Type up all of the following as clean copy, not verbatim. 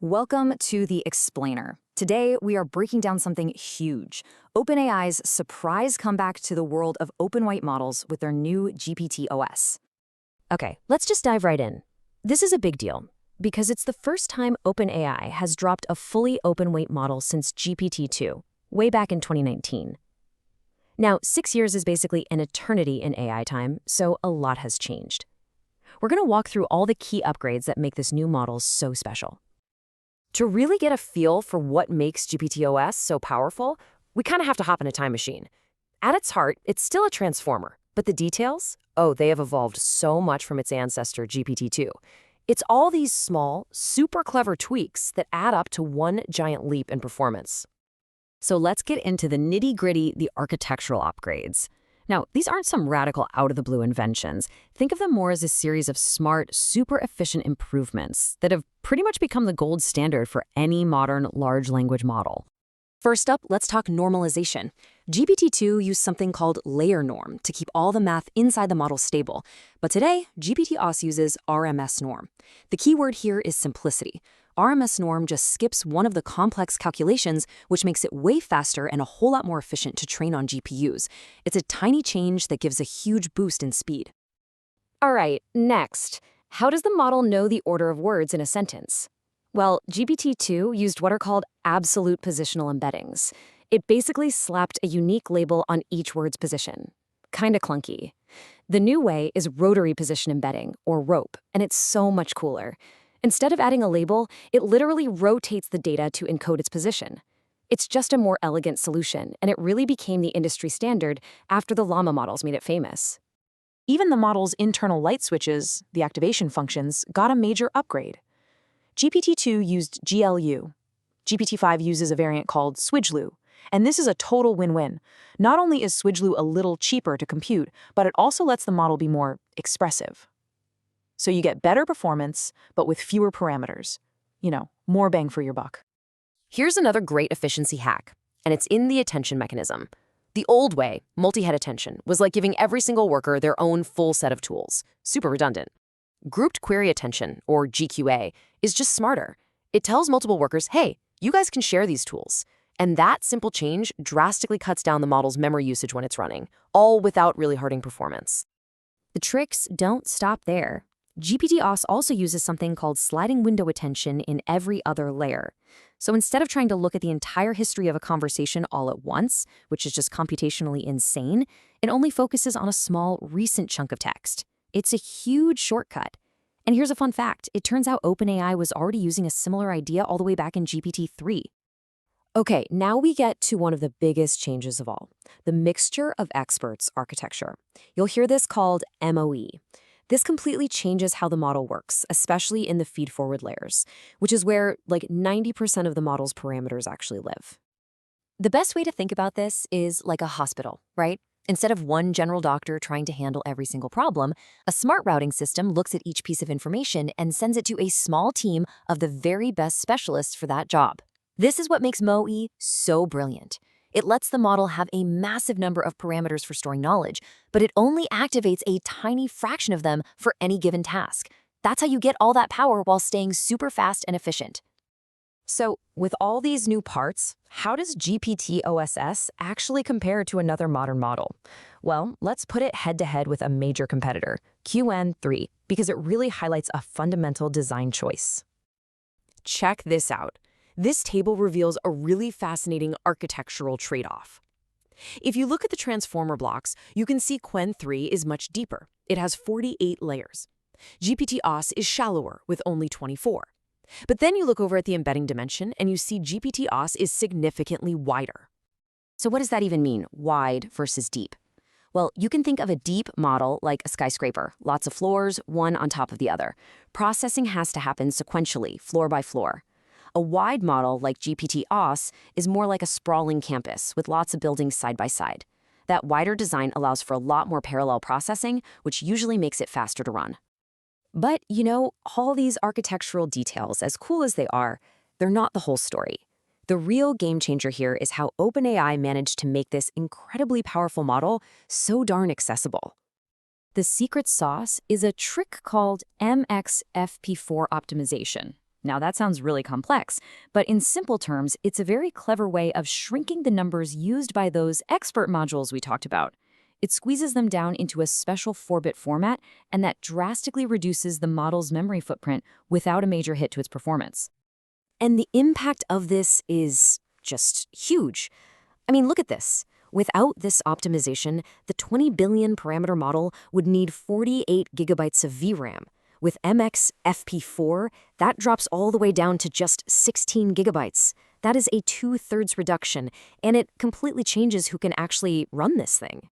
Welcome to The Explainer. Today, we are breaking down something huge, OpenAI's surprise comeback to the world of open weight models with their new GPT-OSS. Okay, let's just dive right in. This is a big deal because it's the first time OpenAI has dropped a fully open weight model since GPT-2, way back in 2019. Now, 6 years is basically an eternity in AI time, so a lot has changed. We're going to walk through all the key upgrades that make this new model so special. To really get a feel for what makes GPT-OSS so powerful, we kind of have to hop in a time machine. At its heart, it's still a transformer, but the details? Oh, they have evolved so much from its ancestor, GPT-2. It's all these small, super clever tweaks that add up to one giant leap in performance. So let's get into the nitty-gritty, the architectural upgrades. Now, these aren't some radical out-of-the-blue inventions. Think of them more as a series of smart, super efficient improvements that have pretty much become the gold standard for any modern large language model. First up, let's talk normalization. GPT-2 used something called LayerNorm to keep all the math inside the model stable. But today, GPT-OSS uses RMSNorm. The key word here is simplicity. RMSNorm just skips one of the complex calculations, which makes it way faster and a whole lot more efficient to train on GPUs. It's a tiny change that gives a huge boost in speed. All right, next. How does the model know the order of words in a sentence? Well, GPT-2 used what are called absolute positional embeddings. It basically slapped a unique label on each word's position. Kinda clunky. The new way is rotary position embedding, or ROPE, and it's so much cooler. Instead of adding a label, it literally rotates the data to encode its position. It's just a more elegant solution, and it really became the industry standard after the Llama models made it famous. Even the model's internal light switches, the activation functions, got a major upgrade. GPT-2 used GLU. GPT-5 uses a variant called SWIGLU, and this is a total win-win. Not only is SWIGLU a little cheaper to compute, but it also lets the model be more expressive. So you get better performance, but with fewer parameters. More bang for your buck. Here's another great efficiency hack, and it's in the attention mechanism. The old way, multi-head attention, was like giving every single worker their own full set of tools. Super redundant. Grouped query attention, or GQA, is just smarter. It tells multiple workers, hey, you guys can share these tools. And that simple change drastically cuts down the model's memory usage when it's running, all without really hurting performance. The tricks don't stop there. GPT-OSS also uses something called sliding window attention in every other layer. So instead of trying to look at the entire history of a conversation all at once, which is just computationally insane, it only focuses on a small, recent chunk of text. It's a huge shortcut. And here's a fun fact. It turns out OpenAI was already using a similar idea all the way back in GPT-3. Okay, now we get to one of the biggest changes of all, the mixture of experts architecture. You'll hear this called MOE. This completely changes how the model works, especially in the feed-forward layers, which is where like 90% of the model's parameters actually live. The best way to think about this is like a hospital, right? Instead of one general doctor trying to handle every single problem, a smart routing system looks at each piece of information and sends it to a small team of the very best specialists for that job. This is what makes MOE so brilliant. It lets the model have a massive number of parameters for storing knowledge, but it only activates a tiny fraction of them for any given task. That's how you get all that power while staying super fast and efficient. So, with all these new parts, how does GPT-OSS actually compare to another modern model? Well, let's put it head-to-head with a major competitor, Qwen3, because it really highlights a fundamental design choice. Check this out. This table reveals a really fascinating architectural trade-off. If you look at the transformer blocks, you can see Qwen3 is much deeper. It has 48 layers. GPT-OSS is shallower with only 24. But then you look over at the embedding dimension and you see GPT-OSS is significantly wider. So what does that even mean, wide versus deep? Well, you can think of a deep model like a skyscraper, lots of floors, one on top of the other. Processing has to happen sequentially, floor by floor. A wide model like GPT-OSS is more like a sprawling campus with lots of buildings side by side. That wider design allows for a lot more parallel processing, which usually makes it faster to run. But, all these architectural details, as cool as they are, they're not the whole story. The real game changer here is how OpenAI managed to make this incredibly powerful model so darn accessible. The secret sauce is a trick called MXFP4 optimization. Now that sounds really complex, but in simple terms, it's a very clever way of shrinking the numbers used by those expert modules we talked about. It squeezes them down into a special 4-bit format, and that drastically reduces the model's memory footprint without a major hit to its performance. And the impact of this is just huge. I mean, look at this. Without this optimization, the 20 billion parameter model would need 48 gigabytes of VRAM. With MX FP4, that drops all the way down to just 16 gigabytes. That is a 2/3 reduction, and it completely changes who can actually run this thing.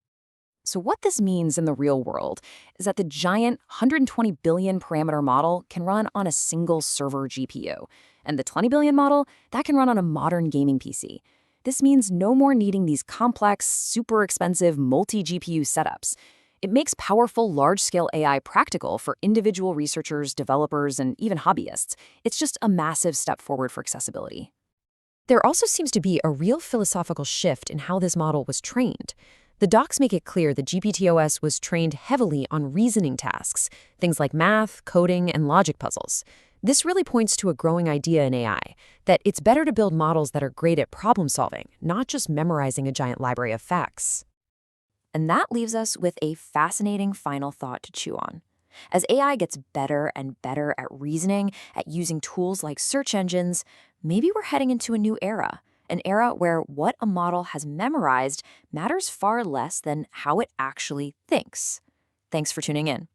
So what this means in the real world is that the giant 120 billion parameter model can run on a single server GPU, and the 20 billion model, that can run on a modern gaming PC. This means no more needing these complex, super expensive multi-GPU setups. It makes powerful, large-scale AI practical for individual researchers, developers, and even hobbyists. It's just a massive step forward for accessibility. There also seems to be a real philosophical shift in how this model was trained. The docs make it clear that GPT-OSS was trained heavily on reasoning tasks, things like math, coding, and logic puzzles. This really points to a growing idea in AI, that it's better to build models that are great at problem solving, not just memorizing a giant library of facts. And that leaves us with a fascinating final thought to chew on. As AI gets better and better at reasoning, at using tools like search engines, maybe we're heading into a new era, an era where what a model has memorized matters far less than how it actually thinks. Thanks for tuning in.